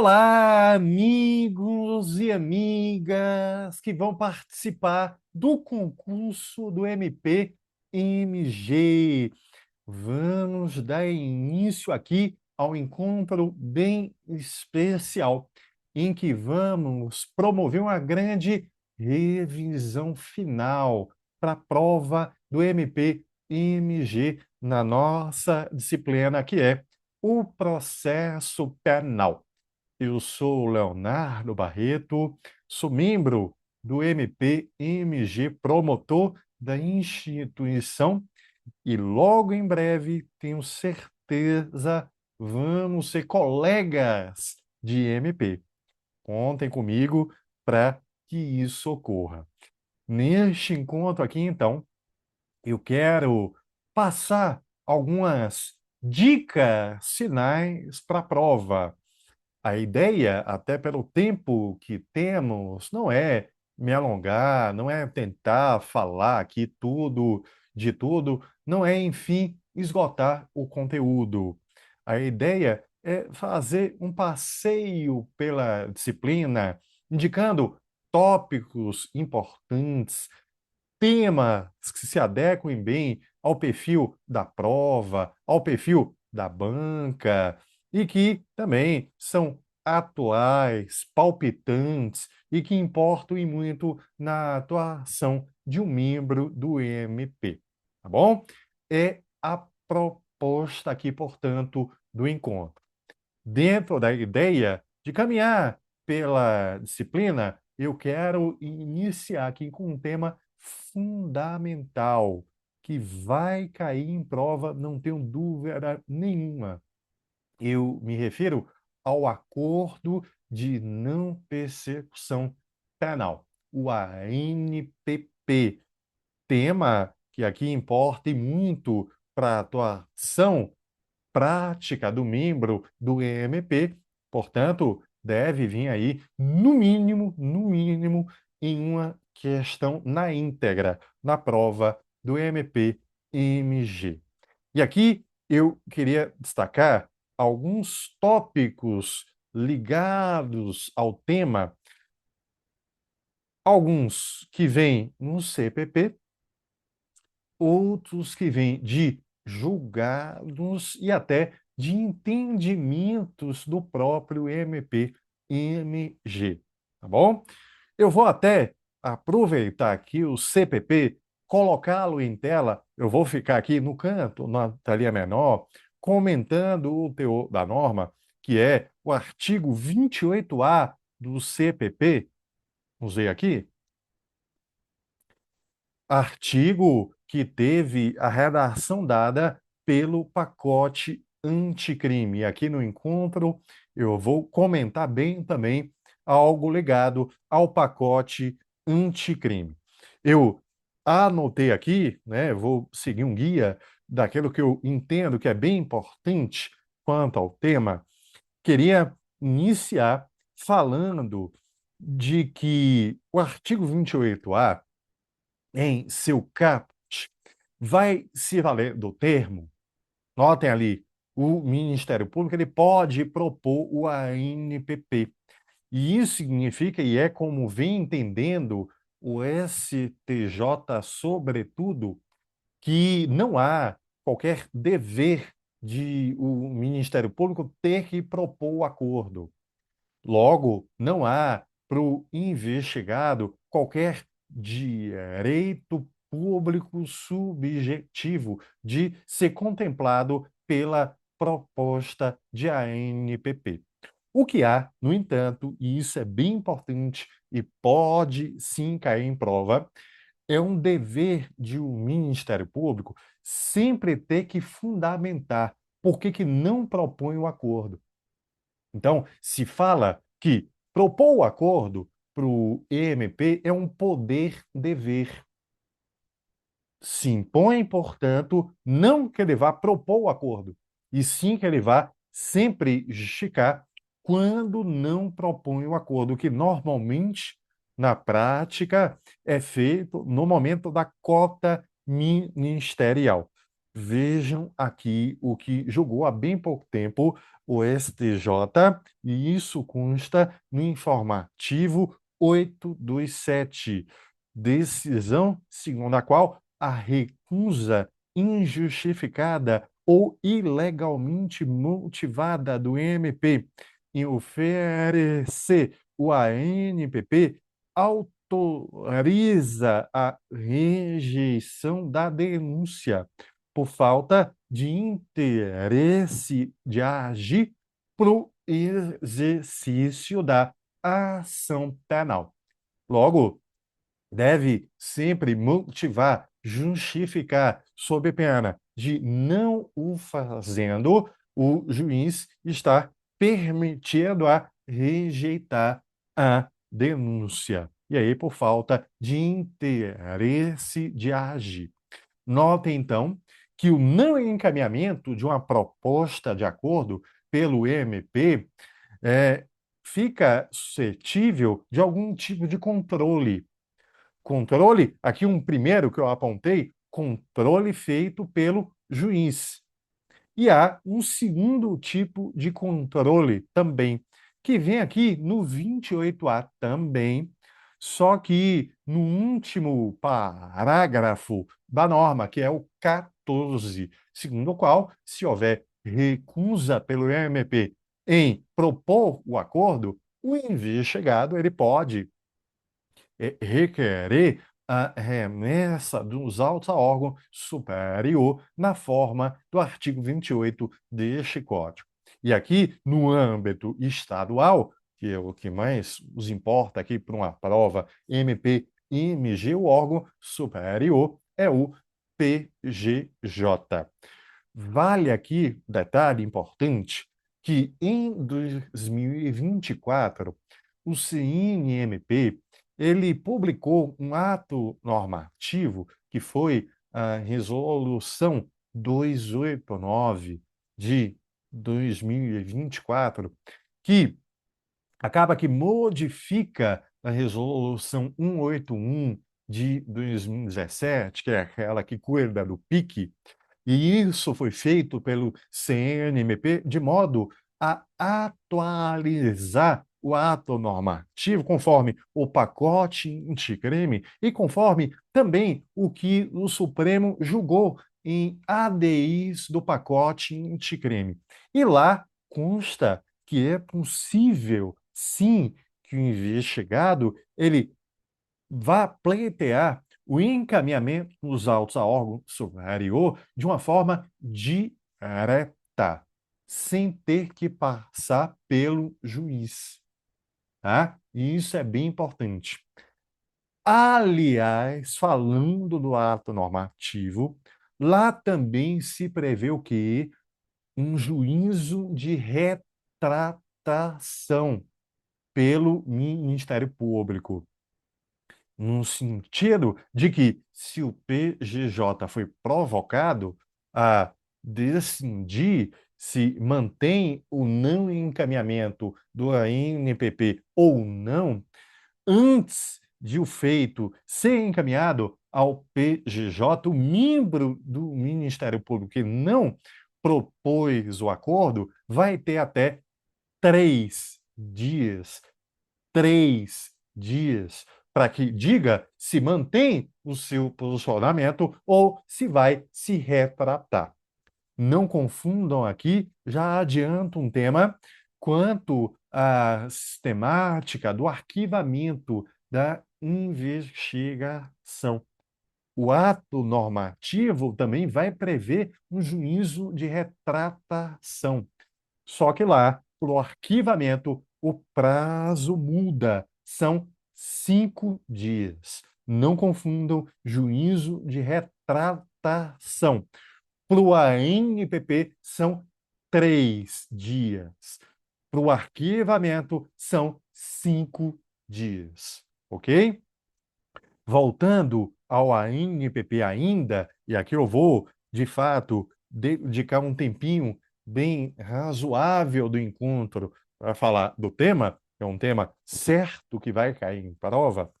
Olá, amigos e amigas que vão participar do concurso do MP-MG. Vamos dar início aqui ao encontro bem especial, em que vamos promover uma grande revisão final para a prova do MP-MG na nossa disciplina, que é o processo penal. Eu sou Leonardo Barreto, sou membro do MP-MG, promotor da instituição, e logo em breve, tenho certeza, vamos ser colegas de MP. Contem comigo para que isso ocorra. Neste encontro aqui, então, eu quero passar algumas dicas, sinais para a prova. A ideia, até pelo tempo que temos, não é me alongar, não é tentar falar aqui tudo de tudo, não é, enfim, esgotar o conteúdo. A ideia é fazer um passeio pela disciplina, indicando tópicos importantes, temas que se adequem bem ao perfil da prova, ao perfil da banca, e que também são atuais, palpitantes e que importam e muito na atuação de um membro do MP. Tá bom? É a proposta aqui, portanto, do encontro. Dentro da ideia de caminhar pela disciplina, eu quero iniciar aqui com um tema fundamental que vai cair em prova, não tenho dúvida nenhuma. Eu me refiro ao acordo de não persecução penal, o ANPP, tema que aqui importa e muito para a atuação prática do membro do EMP, portanto, deve vir aí, no mínimo, em uma questão na íntegra, na prova do EMP-MG. E aqui eu queria destacar alguns tópicos ligados ao tema, alguns que vêm no CPP, outros que vêm de julgados e até de entendimentos do próprio MP-MG, tá bom? Eu vou até aproveitar aqui o CPP, colocá-lo em tela, eu vou ficar aqui no canto, na telinha menor, comentando o teor da norma, que é o artigo 28A do CPP, usei aqui, artigo que teve a redação dada pelo pacote anticrime. E aqui no encontro eu vou comentar bem também algo ligado ao pacote anticrime. Eu anotei aqui, né, vou seguir um guia daquilo que eu entendo que é bem importante quanto ao tema. Queria iniciar falando de que o artigo 28A em seu caput, vai se valer do termo. Notem ali, o Ministério Público ele pode propor o ANPP. E isso significa, e é como vem entendendo o STJ, sobretudo, que não há qualquer dever de o Ministério Público ter que propor o acordo. Logo, não há para o investigado qualquer direito público subjetivo de ser contemplado pela proposta de ANPP. O que há, no entanto, e isso é bem importante e pode sim cair em prova, é um dever de um Ministério Público sempre ter que fundamentar por que não propõe o acordo. Então, se fala que propor o acordo para o EMP é um poder-dever. Se impõe, portanto, não que ele vá propor o acordo, e sim que ele vá sempre justificar quando não propõe o acordo, que normalmente, na prática, é feito no momento da cota ministerial. Vejam aqui o que julgou há bem pouco tempo o STJ, e isso consta no informativo 827, decisão segundo a qual a recusa injustificada ou ilegalmente motivada do MP em oferecer o ANPP autoriza a rejeição da denúncia por falta de interesse de agir para o exercício da ação penal. Logo, deve sempre motivar, justificar, sob pena de não o fazendo, o juiz está permitido a rejeitar a denúncia. E aí, por falta de interesse de agir. Notem, então, que o não encaminhamento de uma proposta de acordo pelo MP fica suscetível de algum tipo de controle. Controle, aqui um primeiro que eu apontei, controle feito pelo juiz. E há um segundo tipo de controle também, que vem aqui no 28A também, só que no último parágrafo da norma, que é o 14, segundo o qual, se houver recusa pelo MP em propor o acordo, o investigado ele pode requerer a remessa dos autos a órgão superior na forma do artigo 28 deste Código. E aqui, no âmbito estadual, que é o que mais nos importa aqui para uma prova MP-MG, o órgão superior é o PGJ. Vale aqui detalhe importante que em 2024 o CNMP ele publicou um ato normativo que foi a resolução 289 de 2024, que acaba que modifica a resolução 181 de 2017, que é aquela que cuida do PIC, e isso foi feito pelo CNMP de modo a atualizar o ato normativo conforme o pacote anticrime e conforme também o que o Supremo julgou em ADIs do pacote anticrime. E lá consta que é possível, sim, que o investigado ele vá pleitear o encaminhamento dos autos a órgão superior de uma forma direta, sem ter que passar pelo juiz. Tá? E isso é bem importante. Aliás, falando do ato normativo, lá também se prevê o quê? Um juízo de retratação pelo Ministério Público, no sentido de que, se o PGJ foi provocado a decidir se mantém o não encaminhamento do ANPP ou não, antes de o feito ser encaminhado ao PGJ, o membro do Ministério Público que não propôs o acordo vai ter até 3 dias 3 dias para que diga se mantém o seu posicionamento ou se vai se retratar. Não confundam aqui, já adianto um tema quanto à sistemática do arquivamento da investigação. O ato normativo também vai prever um juízo de retratação. Só que lá, para o arquivamento, o prazo muda. São 5 dias. Não confundam juízo de retratação. Para o ANPP, são 3 dias. Para o arquivamento, são 5 dias. Ok? Voltando ao ANPP ainda, e aqui eu vou, de fato, dedicar um tempinho bem razoável do encontro para falar do tema, que é um tema certo que vai cair em prova,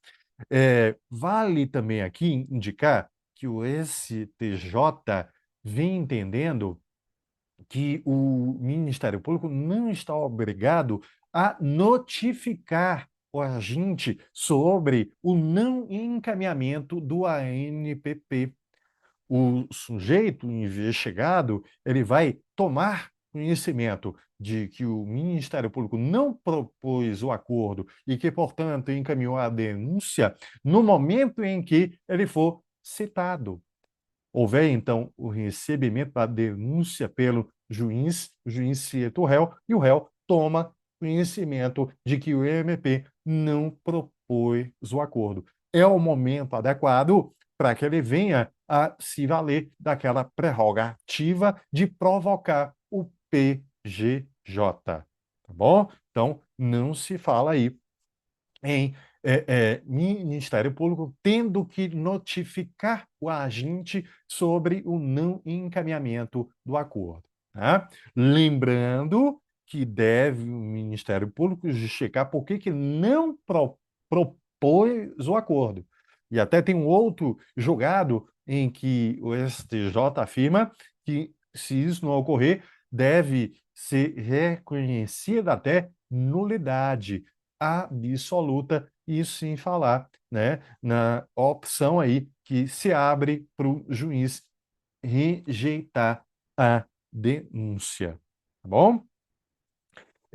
vale também aqui indicar que o STJ vem entendendo que o Ministério Público não está obrigado a notificar o agente sobre o não encaminhamento do ANPP. O sujeito investigado, ele vai tomar conhecimento de que o Ministério Público não propôs o acordo e que, portanto, encaminhou a denúncia no momento em que ele for citado. Houver, então, o recebimento da denúncia pelo juiz, o juiz cita o réu e o réu toma conhecimento de que o MP não propôs o acordo. É o momento adequado para que ele venha a se valer daquela prerrogativa de provocar o PGJ. Tá bom? Então, não se fala aí em Ministério Público tendo que notificar o agente sobre o não encaminhamento do acordo. Tá? Lembrando que deve o Ministério Público justificar por que não propôs o acordo. E até tem um outro julgado em que o STJ afirma que, se isso não ocorrer, deve ser reconhecida até nulidade absoluta, isso sem falar, né, na opção aí que se abre para o juiz rejeitar a denúncia. Tá bom?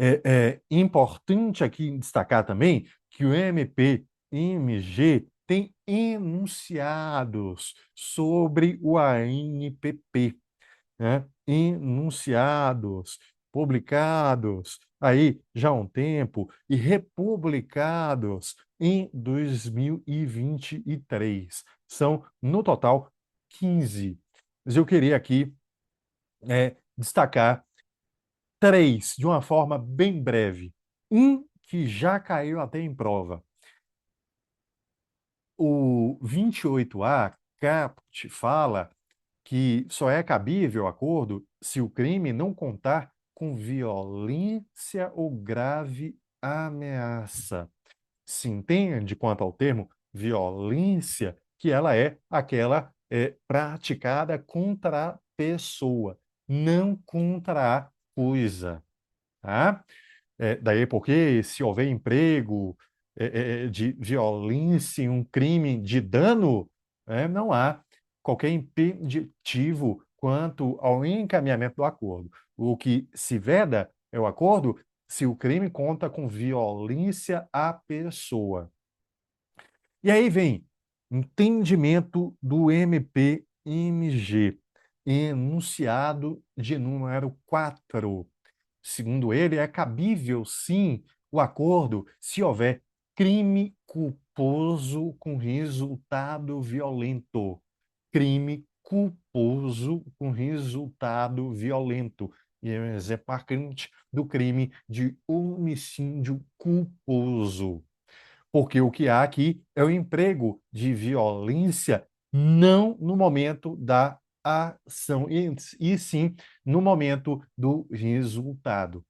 É importante aqui destacar também que o MP-MG tem enunciados sobre o ANPP, né? Enunciados, publicados aí já há um tempo e republicados em 2023. São, no total, 15. Mas eu queria aqui destacar três, de uma forma bem breve. Um que já caiu até em prova. O 28A caput fala que só é cabível acordo se o crime não contar com violência ou grave ameaça. Se entende quanto ao termo violência, que ela é aquela praticada contra a pessoa, não contra a coisa. Tá? Daí porque se houver emprego de violência em um crime de dano, não há qualquer impeditivo quanto ao encaminhamento do acordo. O que se veda é o acordo se o crime conta com violência à pessoa. E aí vem entendimento do MP-MG, enunciado de número 4. Segundo ele, é cabível, sim, o acordo se houver crime culposo com resultado violento. Crime culposo com resultado violento. E é um exemplo marcante do crime de homicídio culposo. Porque o que há aqui é o emprego de violência não no momento da ação, e sim no momento do resultado.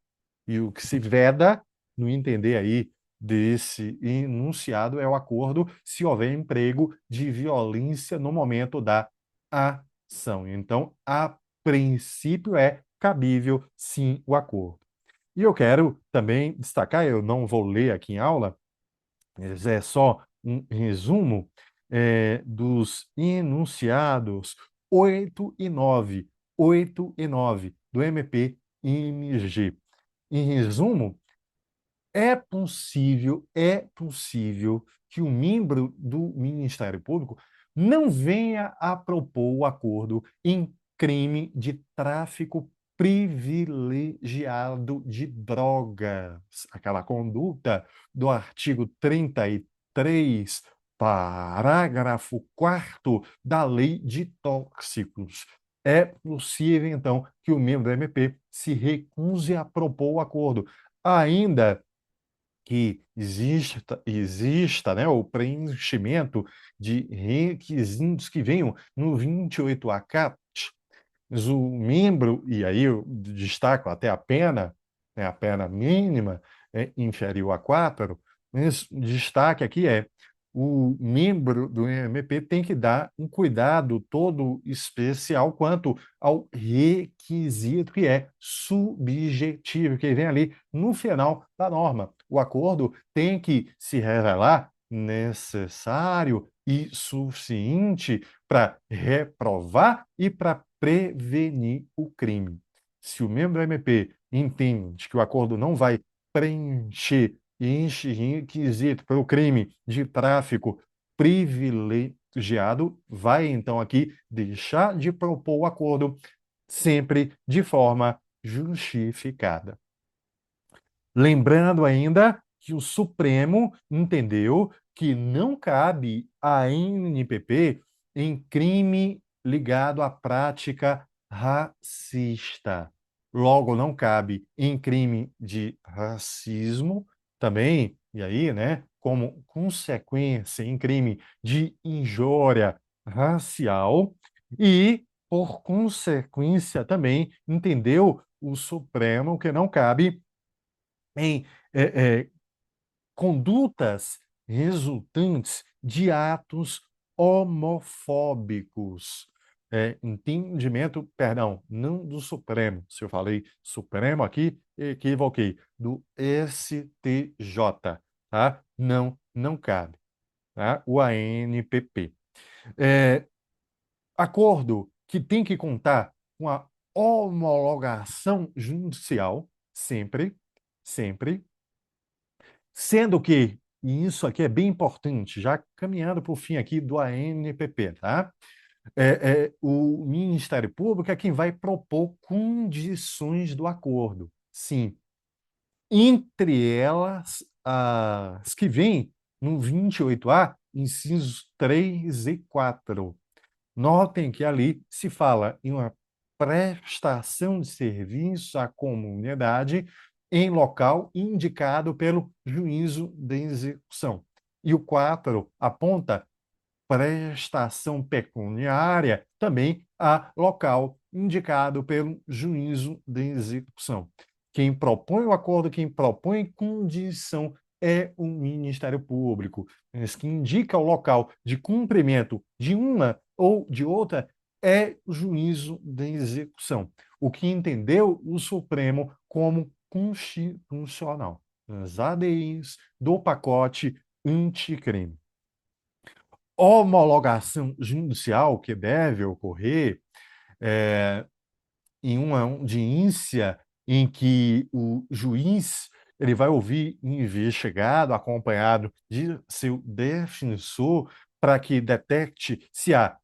E o que se veda, no entender aí desse enunciado, é o acordo se houver emprego de violência no momento da ação. Então, a princípio é cabível, sim, o acordo. E eu quero também destacar, eu não vou ler aqui em aula, mas é só um resumo dos enunciados 8 e 9, 8 e 9 do MP-MG. Em resumo, é possível que um membro do Ministério Público não venha a propor o acordo em crime de tráfico privilegiado de drogas, aquela conduta do artigo 33, parágrafo 4º da Lei de Tóxicos. É possível, então, que o membro do MP se recuse a propor o acordo, ainda que exista, né, o preenchimento de requisitos que venham no 28A caput, mas o membro, e aí eu destaco até a pena, né, a pena mínima inferior a 4, mas o destaque aqui é o membro do MP tem que dar um cuidado todo especial quanto ao requisito que é subjetivo, que vem ali no final da norma. O acordo tem que se revelar necessário e suficiente para reprovar e para prevenir o crime. Se o membro do MP entende que o acordo não vai preencher e enche requisito para o crime de tráfico privilegiado, vai então aqui deixar de propor o acordo sempre de forma justificada. Lembrando ainda que o Supremo entendeu que não cabe a NPP em crime ligado à prática racista. Logo, não cabe em crime de racismo também, e aí, né, como consequência em crime de injúria racial e, por consequência, também entendeu o Supremo que não cabe em condutas resultantes de atos homofóbicos. Entendimento, perdão, não do Supremo. Se eu falei Supremo aqui, equivoquei. Do STJ, tá? Não, não cabe, tá? O ANPP. Acordo que tem que contar com a homologação judicial, sempre, sempre, sendo que, e isso aqui é bem importante, já caminhando para o fim aqui do ANPP, tá? O Ministério Público é quem vai propor condições do acordo. Sim, entre elas, as que vêm no 28A, incisos 3 e 4. Notem que ali se fala em uma prestação de serviço à comunidade em local indicado pelo juízo de execução. E o 4 aponta prestação pecuniária também a local indicado pelo juízo de execução. Quem propõe o acordo, quem propõe condição é o Ministério Público, mas que indica o local de cumprimento de uma ou de outra é o juízo de execução, o que entendeu o Supremo como constitucional. As ADIs do pacote anticrime. Homologação judicial que deve ocorrer é, em uma audiência em que o juiz ele vai ouvir investigado, acompanhado de seu defensor, para que detecte se há,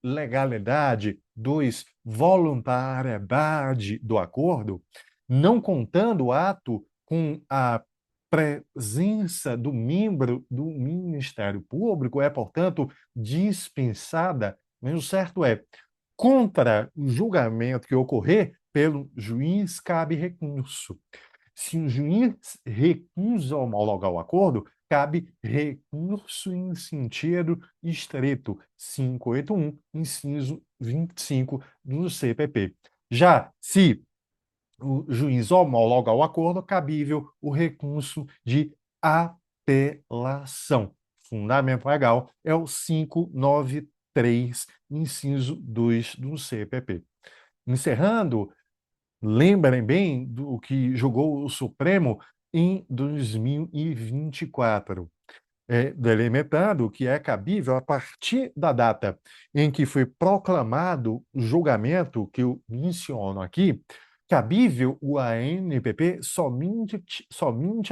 legalidade, dois, voluntariedade do acordo, não contando o ato com a presença do membro do Ministério Público, é, portanto, dispensada, mas o certo é contra o julgamento que ocorrer pelo juiz, cabe recurso. Se o juiz recusa homologar o acordo, cabe recurso em sentido estreito, 581, inciso 25 do CPP. Já se o juiz homologa o acordo, cabível o recurso de apelação. Fundamento legal é o 593, inciso 2 do CPP. Encerrando, lembrem bem do que julgou o Supremo em 2024, delimitando que é cabível a partir da data em que foi proclamado o julgamento que eu menciono aqui, cabível o ANPP somente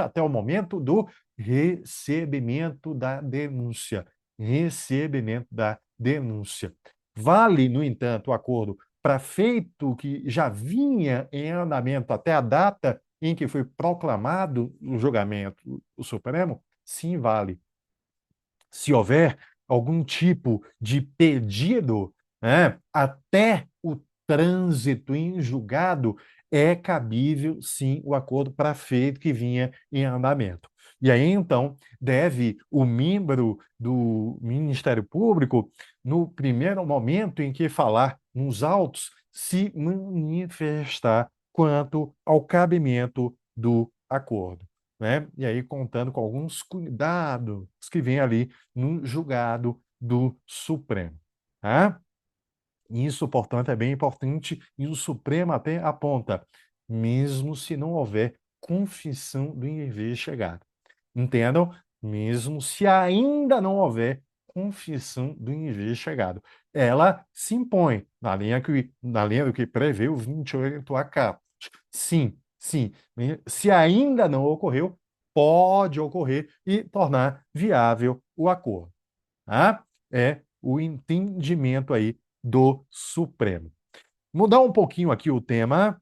até o momento do recebimento da denúncia. Recebimento da denúncia. Vale, no entanto, o acordo para feito que já vinha em andamento até a data em que foi proclamado o julgamento do Supremo? Sim, vale. Se houver algum tipo de pedido, né, até o trânsito em julgado, é cabível, sim, o acordo para feito que vinha em andamento. E aí, então, deve o membro do Ministério Público, no primeiro momento em que falar nos autos, se manifestar quanto ao cabimento do acordo. né? E aí contando com alguns cuidados que vem ali no julgado do Supremo, tá? Isso, portanto, é bem importante e o Supremo até aponta, mesmo se não houver confissão do investigado. Entendam? Mesmo se ainda não houver confissão do investigado. Ela se impõe na linha do que prevê o 28A caput. Sim, sim. Se ainda não ocorreu, pode ocorrer e tornar viável o acordo. Tá? É o entendimento aí do Supremo. Mudar um pouquinho aqui o tema,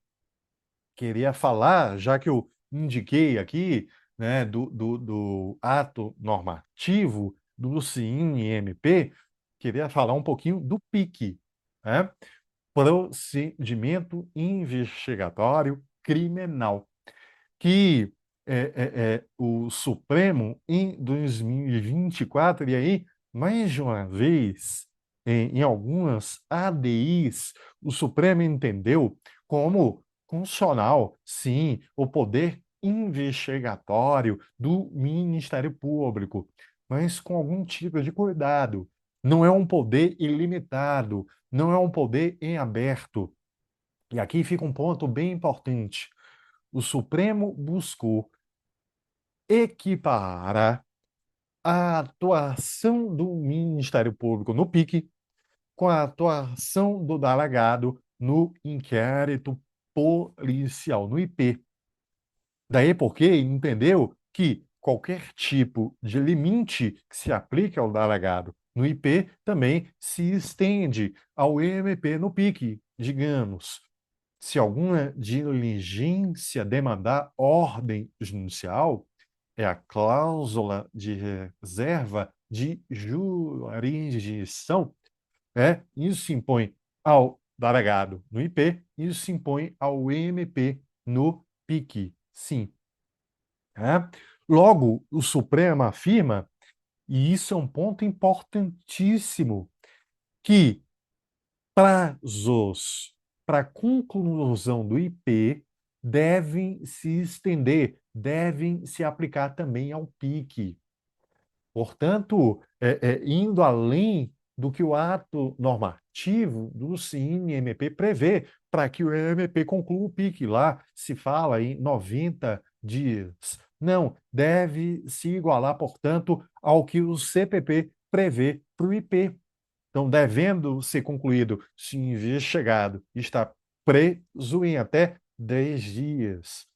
queria falar, já que eu indiquei aqui, né, do ato normativo do CIN-MP, queria falar um pouquinho do PIC, né? Procedimento Investigatório Criminal, que o Supremo, em 2024, e aí, mais de uma vez, em algumas ADIs, o Supremo entendeu como constitucional, sim, o poder investigatório do Ministério Público, mas com algum tipo de cuidado. Não é um poder ilimitado, não é um poder em aberto. E aqui fica um ponto bem importante. O Supremo buscou equiparar a atuação do Ministério Público no PIC com a atuação do delegado no inquérito policial, no IP. Daí porque entendeu que qualquer tipo de limite que se aplique ao delegado no IP também se estende ao MP no PIC, digamos. Se alguma diligência demandar ordem judicial, é a cláusula de reserva de jurisdição, isso se impõe ao delegado no IP, isso se impõe ao MP no PIC, sim. Logo, o Supremo afirma, e isso é um ponto importantíssimo, que prazos para conclusão do IP devem se estender, devem se aplicar também ao PIC. Portanto, indo além do que o ato normativo do CIN-MP prevê, para que o MP conclua o PIC. Lá se fala em 90 dias. Não, deve se igualar, portanto, ao que o CPP prevê para o IP. Então, devendo ser concluído, se o investigado está preso em até 10 dias,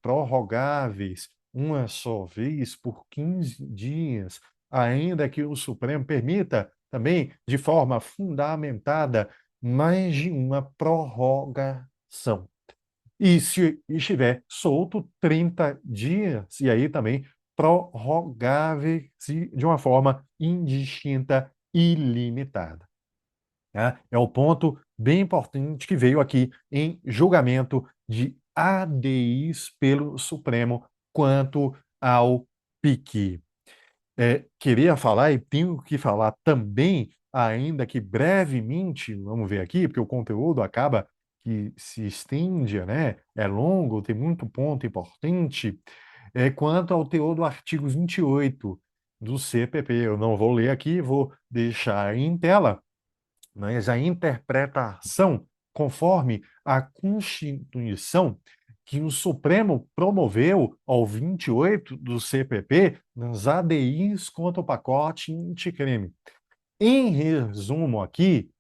prorrogáveis uma só vez por 15 dias, ainda que o Supremo permita também, de forma fundamentada, mais de uma prorrogação. E se estiver solto, 30 dias, e aí também prorrogáveis de uma forma indistinta, ilimitada. Né? É o ponto bem importante que veio aqui em julgamento de ADIs pelo Supremo quanto ao PIC. Queria falar e tenho que falar também, ainda que brevemente, vamos ver aqui, porque o conteúdo acaba que se estende, né? É longo, tem muito ponto importante, quanto ao teor do artigo 28 do CPP. Eu não vou ler aqui, vou deixar em tela, mas a interpretação conforme a Constituição que o Supremo promoveu ao 28 do CPP nas ADIs contra o pacote anticrime. Em resumo aqui,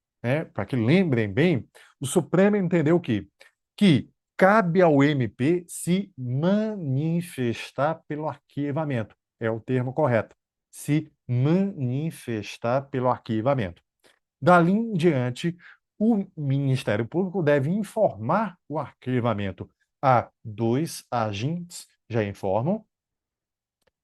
para que lembrem bem, o Supremo entendeu que cabe ao MP se manifestar pelo arquivamento. É o termo correto. Se manifestar pelo arquivamento. Dali em diante, o Ministério Público deve informar o arquivamento a dois agentes, já informam,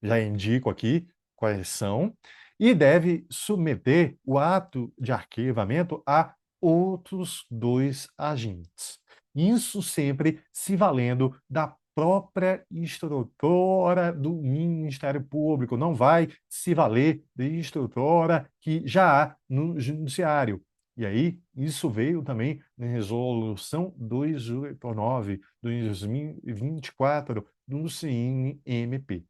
já indico aqui quais são, e deve submeter o ato de arquivamento a outros dois agentes. Isso sempre se valendo da própria estrutura do Ministério Público, não vai se valer de estrutura que já há no Judiciário. E aí, isso veio também na Resolução 289, 2024, do CNMP.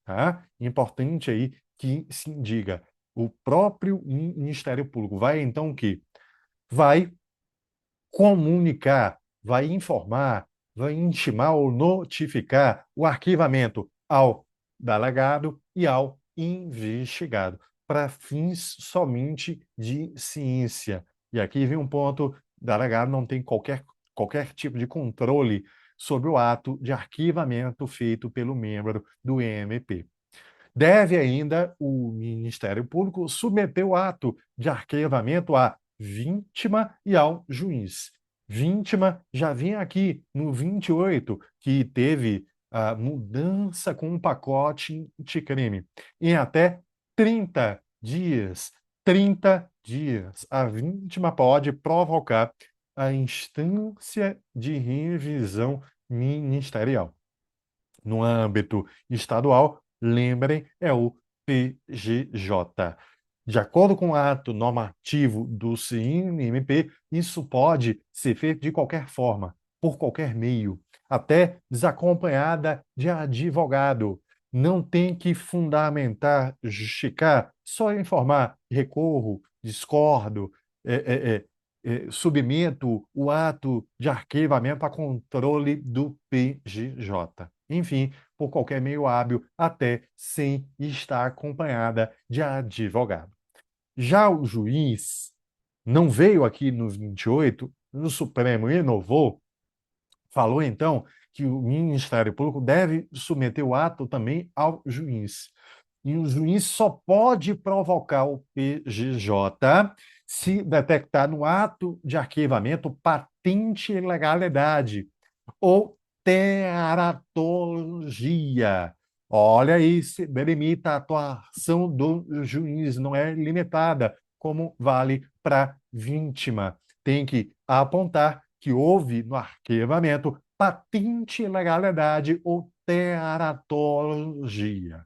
Tá? Importante aí que se diga, o próprio Ministério Público vai então o quê? Vai comunicar, vai informar, vai intimar ou notificar o arquivamento ao delegado e ao investigado, para fins somente de ciência. E aqui vem um ponto: o delegado não tem qualquer tipo de controle sobre o ato de arquivamento feito pelo membro do MP. Deve ainda o Ministério Público submeter o ato de arquivamento à vítima e ao juiz. Vítima já vinha aqui no 28, que teve a mudança com um pacote anticrime. Em até 30 dias, 30 dias, a vítima pode provocar a instância de revisão ministerial. No âmbito estadual, lembrem, é o PGJ. De acordo com o ato normativo do CNMP, isso pode ser feito de qualquer forma, por qualquer meio, até desacompanhada de advogado. Não tem que fundamentar, justificar, só informar, recorro, discordo, é, é, é, submeto o ato de arquivamento a controle do PGJ. Enfim, por qualquer meio hábil, até sem estar acompanhada de advogado. Já o juiz não veio aqui no 28, no Supremo inovou, falou então que o Ministério Público deve submeter o ato também ao juiz. E o juiz só pode provocar o PGJ se detectar no ato de arquivamento patente ilegalidade ou teratologia. Olha aí, se delimita a atuação do juiz, não é limitada, como vale para vítima. Tem que apontar que houve no arquivamento patente ilegalidade ou teratologia.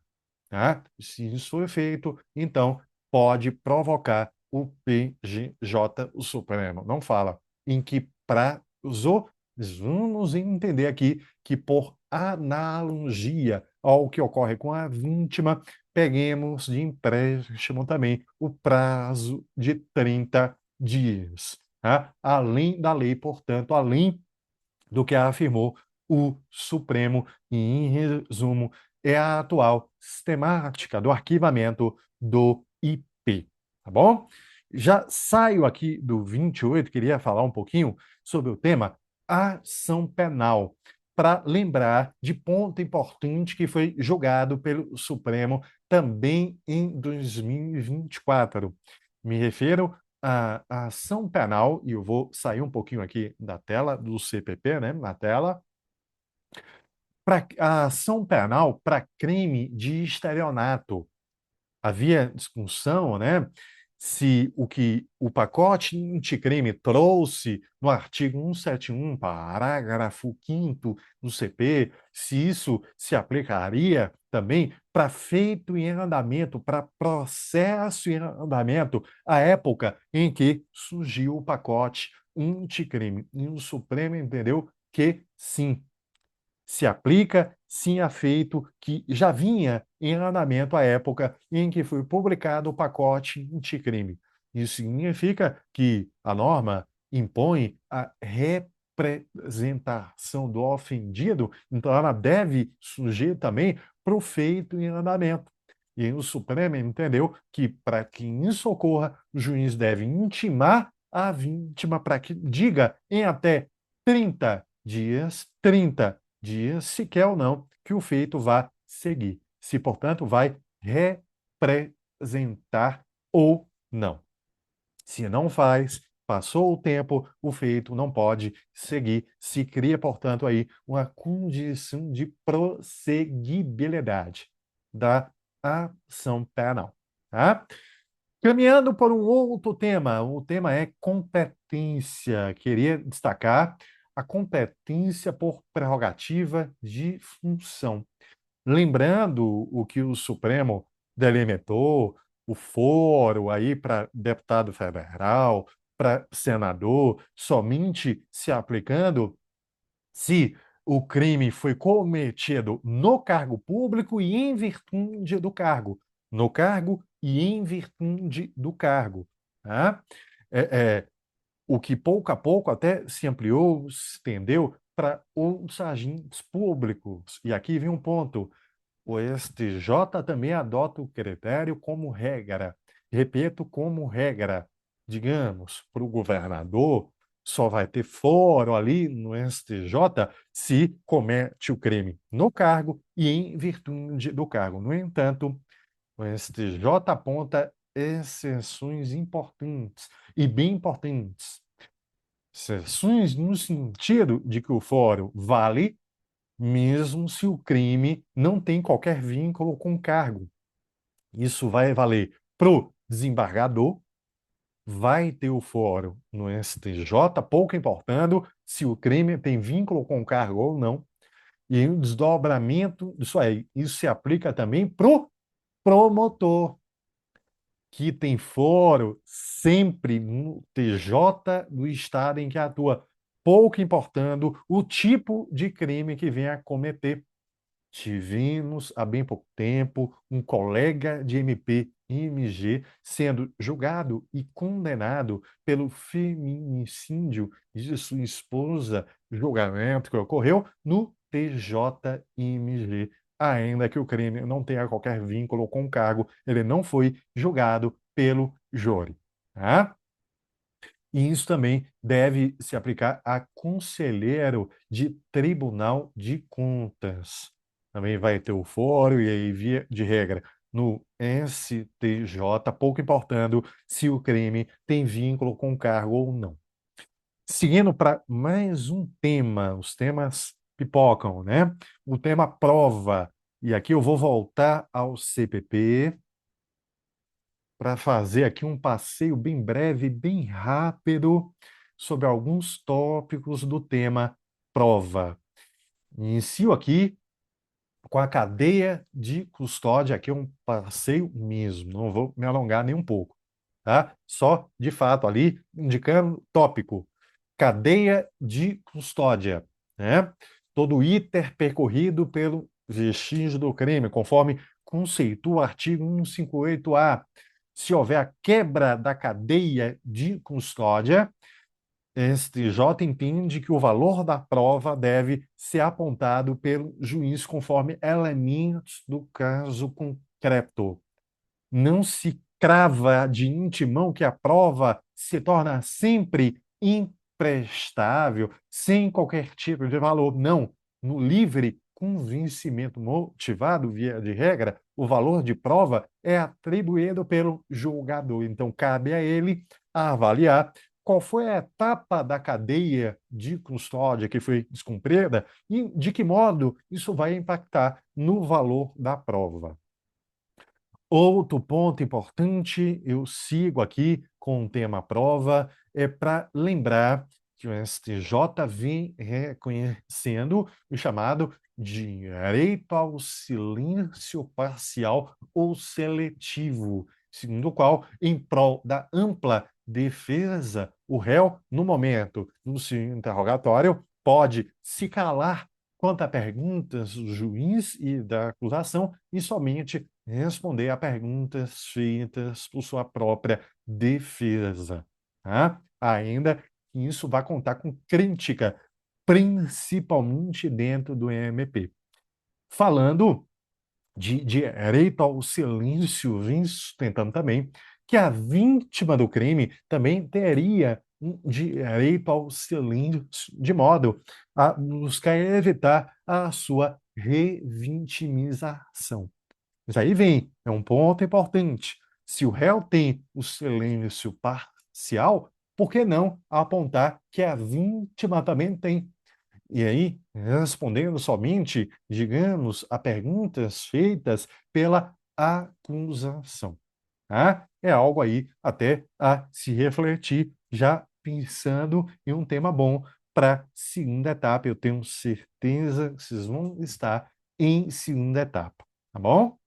Tá? Se isso for feito, então pode provocar o PGJ, o Supremo. Não fala em que prazo. Vamos entender aqui que, por analogia ao que ocorre com a vítima, peguemos de empréstimo também o prazo de 30 dias. Tá? Além da lei, portanto, além do que afirmou o Supremo, e, em resumo, é a atual sistemática do arquivamento do IP. Tá bom? Já saio aqui do 28, queria falar um pouquinho sobre o tema ação penal, para lembrar de ponto importante que foi julgado pelo Supremo também em 2024. Me refiro a ação penal, e eu vou sair um pouquinho aqui da tela do CPP, né, na tela, para a ação penal para crime de estelionato. Havia discussão, né, se o que o pacote anticrime trouxe no artigo 171, parágrafo 5º do CP, se isso se aplicaria também para feito em andamento, para processo em andamento, à época em que surgiu o pacote anticrime. E o Supremo entendeu que sim, se aplica, sim, a feito que já vinha em andamento à época em que foi publicado o pacote anticrime. Isso significa que a norma impõe a representação do ofendido, então ela deve surgir também para o feito em andamento. E o Supremo entendeu que, para que isso ocorra, o juiz deve intimar a vítima para que diga em até 30 dias, 30 dias, se quer ou não, que o feito vá seguir. Se, portanto, vai representar ou não. Se não faz, passou o tempo, o feito não pode seguir. Se cria, portanto, aí uma condição de prosseguibilidade da ação penal. Tá? Caminhando por um outro tema, o tema é competência. Queria destacar a competência por prerrogativa de função. Lembrando o que o Supremo delimitou, o foro aí para deputado federal, para senador, somente se aplicando se o crime foi cometido no cargo público e em virtude do cargo. No cargo e em virtude do cargo. Tá? O que pouco a pouco até se ampliou, se estendeu para os agentes públicos. E aqui vem um ponto. O STJ também adota o critério como regra. Repito, como regra. Digamos, para o governador, só vai ter foro ali no STJ se comete o crime no cargo e em virtude do cargo. No entanto, o STJ aponta exceções importantes e bem importantes. Exceções no sentido de que o fórum vale mesmo se o crime não tem qualquer vínculo com o cargo. Isso vai valer para o desembargador, vai ter o fórum no STJ, pouco importando se o crime tem vínculo com o cargo ou não, e o desdobramento, isso se aplica também para o promotor, que tem fórum sempre no TJ do estado em que atua, pouco importando o tipo de crime que venha a cometer. Tivemos há bem pouco tempo um colega de MP MG sendo julgado e condenado pelo feminicídio de sua esposa, julgamento que ocorreu no TJMG. Ainda que o crime não tenha qualquer vínculo com o cargo, ele não foi julgado pelo júri. Tá? E isso também deve se aplicar a conselheiro de Tribunal de Contas. Também vai ter o fórum e aí, via de regra, no STJ, pouco importando se o crime tem vínculo com o cargo ou não. Seguindo para mais um tema, os temas pipocam, né? O tema prova. E aqui eu vou voltar ao CPP para fazer aqui um passeio bem breve, bem rápido, sobre alguns tópicos do tema prova. Inicio aqui com a cadeia de custódia, aqui é um passeio mesmo, não vou me alongar nem um pouco, tá? Só, de fato, ali indicando tópico, cadeia de custódia, né? Todo iter percorrido pelo vestígio do crime, conforme conceitua o artigo 158-A. Se houver a quebra da cadeia de custódia, STJ entende que o valor da prova deve ser apontado pelo juiz conforme elementos do caso concreto. Não se crava de intimão que a prova se torna sempre imprestável, sem qualquer tipo de valor. Não. No livre convencimento motivado, via de regra, o valor de prova é atribuído pelo julgador. Então, cabe a ele avaliar qual foi a etapa da cadeia de custódia que foi descumprida e de que modo isso vai impactar no valor da prova. Outro ponto importante, eu sigo aqui com o tema prova, é para lembrar que o STJ vem reconhecendo o chamado direito ao silêncio parcial ou seletivo, segundo o qual, em prol da ampla defesa, o réu, no momento do seu interrogatório, pode se calar quanto a perguntas do juiz e da acusação e somente responder a perguntas feitas por sua própria defesa. Tá? Ainda que isso vai contar com crítica, principalmente dentro do MP. Falando de direito ao silêncio, vem sustentando também que a vítima do crime também teria um direito ao silêncio, de modo a buscar evitar a sua revitimização. Mas aí vem, é um ponto importante. Se o réu tem o silêncio parcial, por que não apontar que a vítima também tem? E aí, respondendo somente, digamos, a perguntas feitas pela acusação. Tá? É algo aí até a se refletir, já pensando em um tema bom para a segunda etapa. Eu tenho certeza que vocês vão estar em segunda etapa. Tá bom?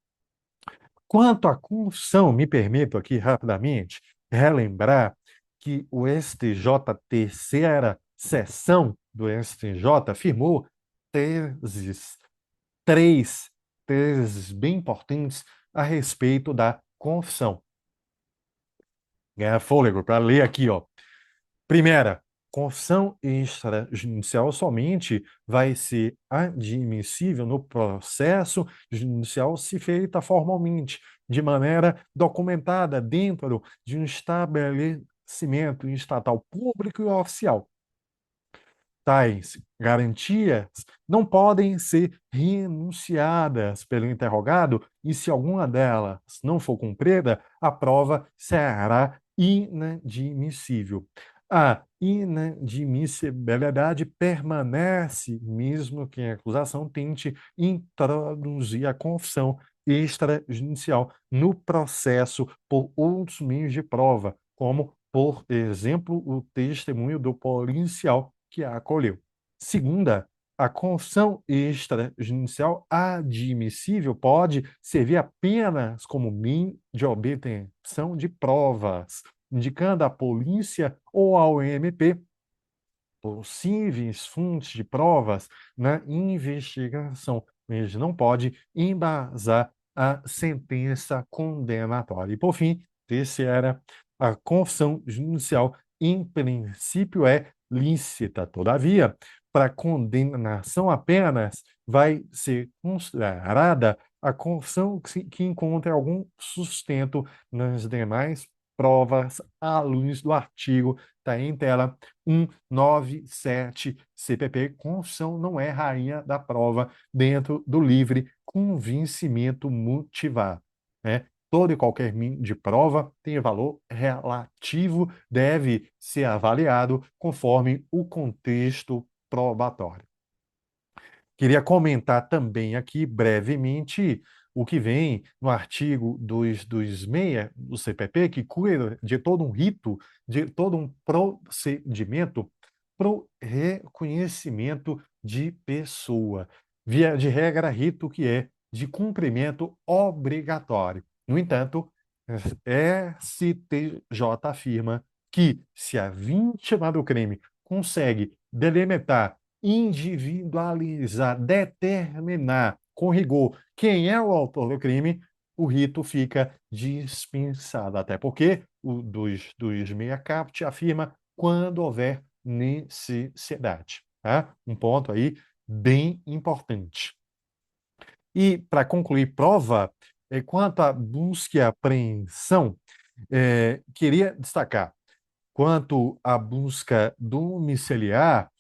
Quanto à concussão, me permito aqui rapidamente relembrar que o STJ, terceira sessão do STJ, afirmou teses, três teses bem importantes a respeito da confissão. Ganhar fôlego para ler aqui, ó. Primeira, confissão extrajudicial somente vai ser admissível no processo judicial se feita formalmente, de maneira documentada dentro de um estabelecimento estatal público e oficial. Tais garantias não podem ser renunciadas pelo interrogado e, se alguma delas não for cumprida, a prova será inadmissível. A inadmissibilidade permanece mesmo que a acusação tente introduzir a confissão extrajudicial no processo por outros meios de prova, como, por exemplo, o testemunho do policial que a acolheu. Segunda, a confissão extrajudicial admissível pode servir apenas como meio de obtenção de provas, indicando à polícia ou ao MP possíveis fontes de provas na investigação, mas não pode embasar a sentença condenatória. E, por fim, terceira, a confissão judicial, em princípio, é lícita. Todavia, para condenação apenas vai ser considerada a confissão que encontre algum sustento nas demais provas à luz do artigo, está em tela, 197 CPP. Confissão não é rainha da prova dentro do livre convencimento motivado, né? Todo e qualquer meio de prova tem valor relativo, deve ser avaliado conforme o contexto probatório. Queria comentar também aqui brevemente o que vem no artigo 226 do CPP, que cuida de todo um rito, de todo um procedimento para o reconhecimento de pessoa. Via de regra, rito que é de cumprimento obrigatório. No entanto, STJ afirma que, se a vítima do crime consegue delimitar, individualizar, determinar com rigor quem é o autor do crime, o rito fica dispensado. Até porque o 226 caput afirma quando houver necessidade. Tá? Um ponto aí bem importante. E, para concluir prova, quanto à busca e apreensão, queria destacar, quanto à busca domiciliar,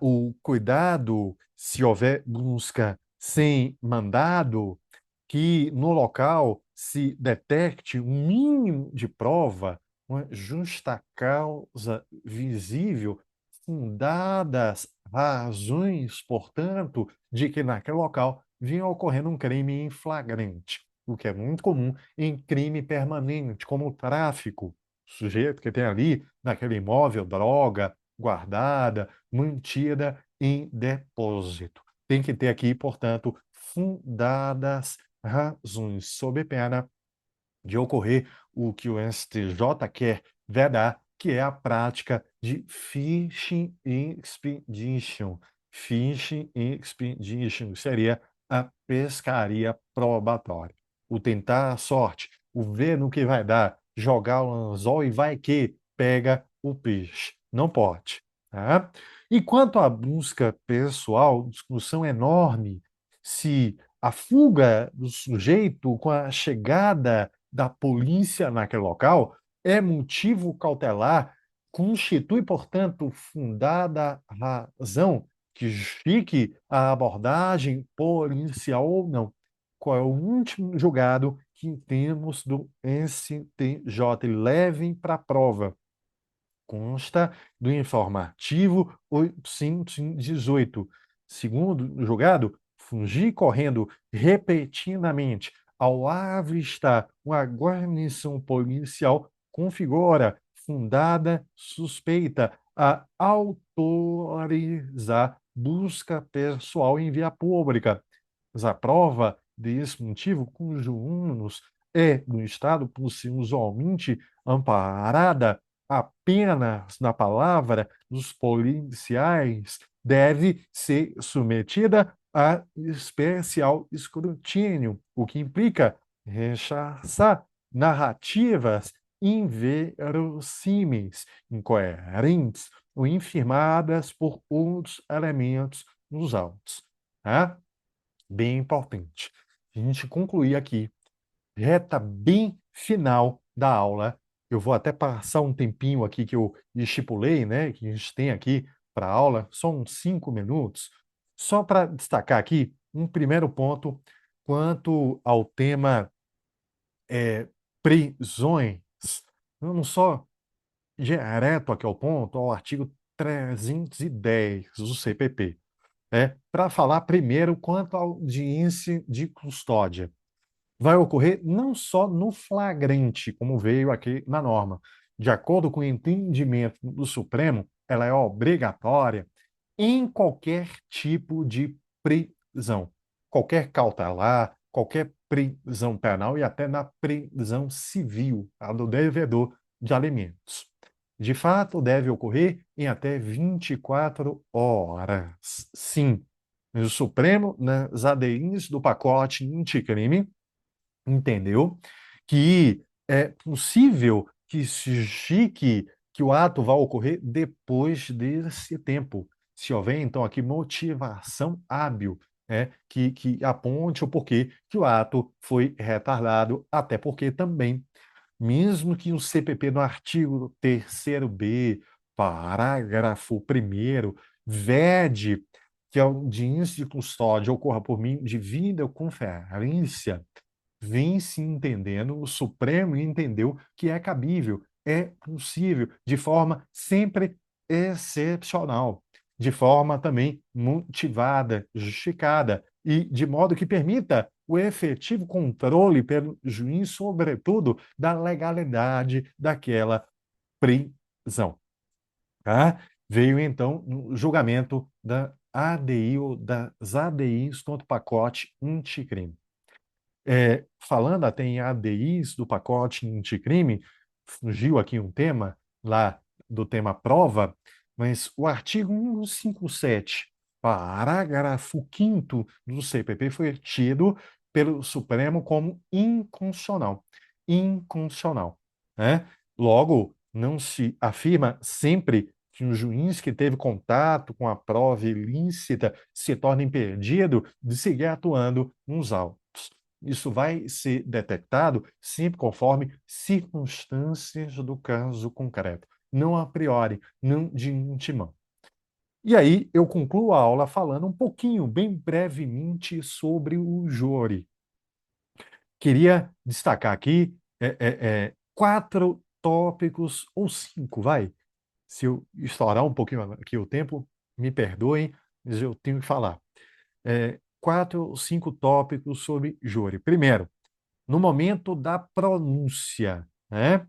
o cuidado, se houver busca sem mandado, que no local se detecte um mínimo de prova, uma justa causa visível, fundadas razões, portanto, de que naquele local vinha ocorrendo um crime em flagrante, o que é muito comum em crime permanente, como o tráfico. O sujeito que tem ali, naquele imóvel, droga guardada, mantida em depósito. Tem que ter aqui, portanto, fundadas razões, sob pena de ocorrer o que o STJ quer vedar, que é a prática de fishing expedition. Fishing expedition seria a pescaria probatória. O tentar a sorte, o ver no que vai dar, jogar o anzol e vai que pega o peixe. Não pode. Tá? E quanto à busca pessoal, discussão enorme se a fuga do sujeito com a chegada da polícia naquele local é motivo cautelar, constitui, portanto, fundada razão que justifique a abordagem policial ou não. Qual é o último julgado que temos do STJ? Levem para a prova. Consta do informativo 818. Segundo o julgado, fugir correndo repetidamente ao avistar uma guarnição policial configura fundada suspeita a autorizar busca pessoal em via pública. Mas a prova desse motivo, cujo ônus é do Estado por ser usualmente amparada apenas na palavra dos policiais, deve ser submetida a especial escrutínio, o que implica rechaçar narrativas inverossímeis, incoerentes ou infirmadas por outros elementos nos autos. Tá? Bem importante. A gente concluir aqui, reta bem final da aula. Eu vou até passar um tempinho aqui que eu estipulei, né, que a gente tem aqui para a aula, só uns 5 minutos, só para destacar aqui um primeiro ponto quanto ao tema prisões. Vamos só direto aqui ao ponto, ao artigo 310 do CPP, né, para falar primeiro quanto à audiência de custódia. Vai ocorrer não só no flagrante, como veio aqui na norma. De acordo com o entendimento do Supremo, ela é obrigatória em qualquer tipo de prisão, qualquer cautelar, qualquer prisão penal e até na prisão civil, a do devedor de alimentos. De fato, deve ocorrer em até 24 horas. Sim, o Supremo, nas ADIs do pacote anticrime, entendeu que é possível que se justifique que o ato vá ocorrer depois desse tempo, se houver, então, aqui motivação hábil, né, que aponte o porquê que o ato foi retardado, até porque também, mesmo que o CPP no artigo 3º-B, parágrafo 1º, vede que a audiência de custódia ocorra por meio de videoconferência, vem se entendendo, o Supremo entendeu que é cabível, é possível, de forma sempre excepcional, de forma também motivada, justificada, e de modo que permita o efetivo controle pelo juiz, sobretudo, da legalidade daquela prisão. Tá? Veio, então, no julgamento da ADI ou das ADIs contra o pacote anticrime. Falando até em ADIs do pacote anticrime, surgiu aqui um tema lá do tema prova, mas o artigo 157, parágrafo 5º do CPP foi tido pelo Supremo como inconstitucional. Inconstitucional, né? Logo, não se afirma sempre que um juiz que teve contato com a prova ilícita se torna impedido de seguir atuando nos autos. Isso vai ser detectado sempre conforme circunstâncias do caso concreto, não a priori, não de antemão. E aí eu concluo a aula falando um pouquinho, bem brevemente, sobre o júri. Queria destacar aqui 4 tópicos, ou 5, vai. Se eu estourar um pouquinho aqui o tempo, me perdoem, mas eu tenho que falar. 4 ou 5 tópicos sobre júri. Primeiro, no momento da pronúncia, né?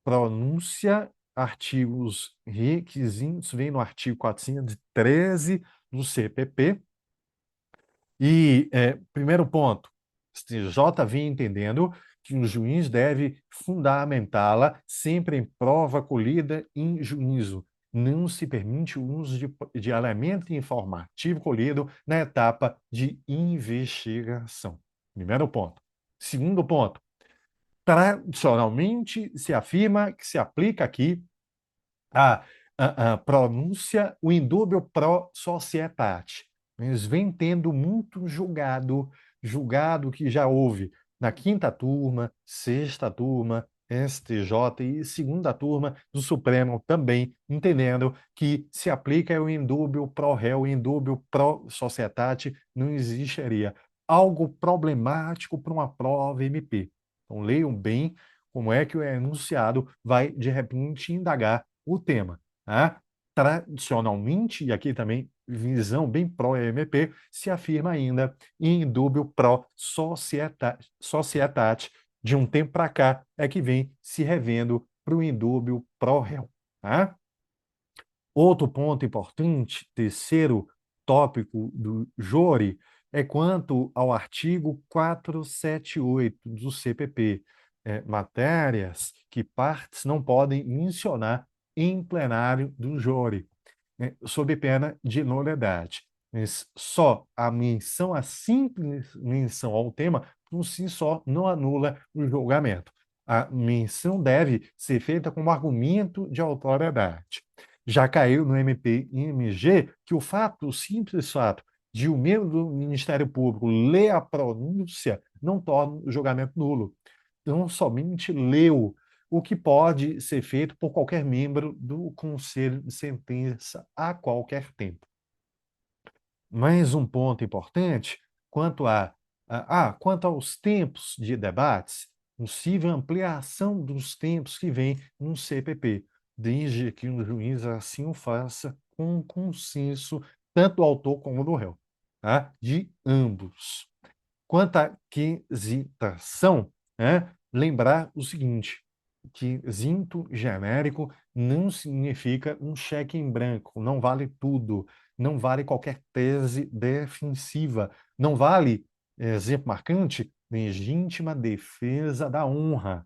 Pronúncia, artigos requisitos, vem no artigo 413 do CPP. E, primeiro ponto, STJ vem entendendo que o juiz deve fundamentá-la sempre em prova colhida em juízo. Não se permite o uso de elemento informativo colhido na etapa de investigação. Primeiro ponto. Segundo ponto, tradicionalmente se afirma que se aplica aqui a pronúncia, o indúbio pro societate. Eles vêm tendo muito julgado que já houve na quinta turma, sexta turma, STJ e segunda turma do Supremo também, entendendo que se aplica o indúbio pro réu, o indúbio pro societate, não existiria algo problemático para uma prova MP. Então, leiam bem como é que o enunciado vai, de repente, indagar o tema. Né? Tradicionalmente, e aqui também visão bem pró-MP, se afirma ainda em indúbio pró-societate. De um tempo para cá é que vem se revendo para o indúbio pró-réu. Tá? Outro ponto importante, terceiro tópico do júri, é quanto ao artigo 478 do CPP, matérias que partes não podem mencionar em plenário do júri. né, sob pena de nulidade. Mas só a simples menção ao tema, por si só, não anula o julgamento. A menção deve ser feita como argumento de autoridade. Já caiu no MP-IMG que o simples fato de o membro do Ministério Público ler a pronúncia não torna o julgamento nulo. Então, somente leu, o que pode ser feito por qualquer membro do Conselho de Sentença a qualquer tempo. Mais um ponto importante quanto aos tempos de debates, possível ampliação dos tempos que vem no CPP, desde que um juiz assim o faça com consenso tanto do autor como do réu, tá? De ambos. Quanto à quesitação, né, lembrar o seguinte: quesito genérico não significa um cheque em branco, não vale tudo, não vale qualquer tese defensiva, não vale, exemplo marcante, legítima defesa da honra,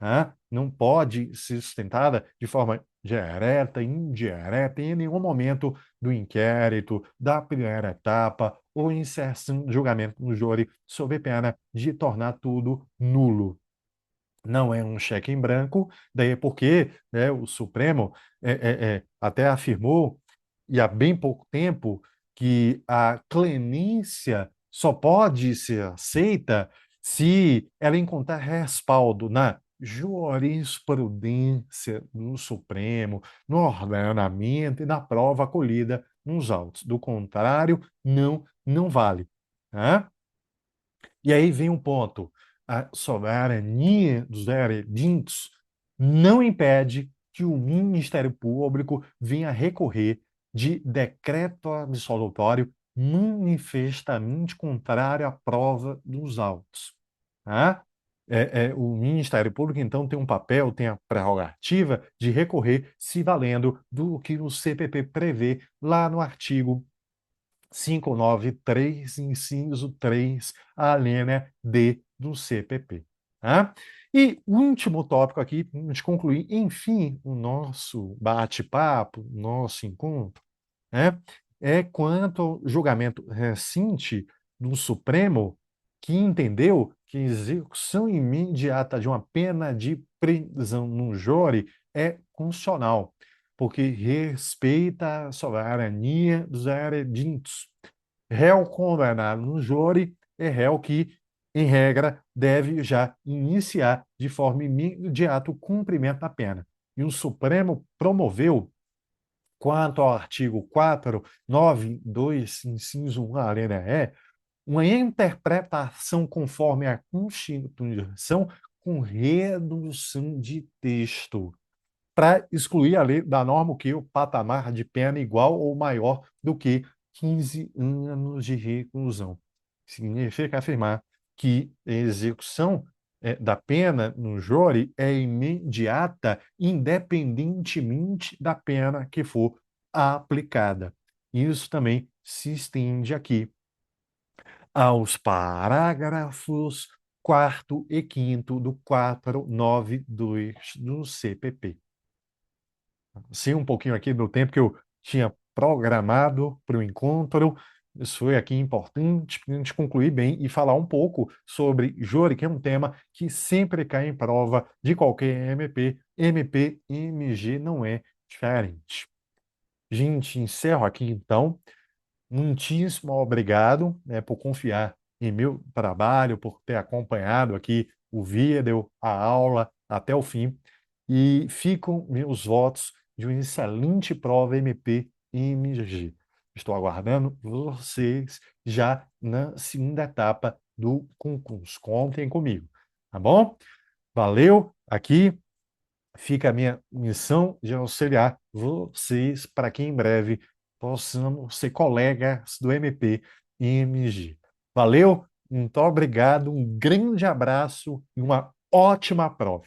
né? Não pode ser sustentada de forma direta, indireta, em nenhum momento do inquérito, da primeira etapa ou inserção de julgamento no júri, sob pena de tornar tudo nulo. Não é um cheque em branco, daí porque, né, o Supremo até afirmou, e há bem pouco tempo, que a clemência só pode ser aceita se ela encontrar respaldo na jurisprudência do Supremo, no ordenamento e na prova acolhida nos autos. Do contrário, não vale. Né? E aí vem um ponto: a soberania dos veredictos não impede que o Ministério Público venha recorrer de decreto absolutório manifestamente contrário à prova dos autos. Tá? O Ministério Público, então, tem um papel, tem a prerrogativa de recorrer se valendo do que o CPP prevê lá no artigo 593, inciso 3, a linha D do CPP. Tá? E o último tópico aqui, para a gente concluir, enfim, o nosso bate-papo, nosso encontro, né, é quanto ao julgamento recente do Supremo, que entendeu que a execução imediata de uma pena de prisão no júri é constitucional, porque respeita a soberania dos veredictos. Réu condenado no júri é réu que, em regra, deve já iniciar de forma imediata o cumprimento da pena. E o Supremo promoveu, quanto ao artigo 492, inciso 1, a linha E, uma interpretação conforme a Constituição com redução de texto, para excluir a lei da norma que o patamar de pena igual ou maior do que 15 anos de reclusão. Significa afirmar que a execução da pena no júri é imediata, independentemente da pena que for aplicada. Isso também se estende aqui aos parágrafos 4º e 5º do 492 do CPP. Sei um pouquinho aqui do tempo que eu tinha programado para o encontro. Isso foi aqui importante para a gente concluir bem e falar um pouco sobre júri, que é um tema que sempre cai em prova de qualquer MP. MP, MG não é diferente. Gente, encerro aqui então. Muitíssimo obrigado, né, por confiar em meu trabalho, por ter acompanhado aqui o vídeo, a aula até o fim. E ficam meus votos de uma excelente prova MP-MG. Estou aguardando vocês já na segunda etapa do concurso. Contem comigo, tá bom? Valeu, aqui fica a minha missão de auxiliar vocês para que em breve possamos ser colegas do MP e MG. Valeu, muito obrigado, um grande abraço e uma ótima prova.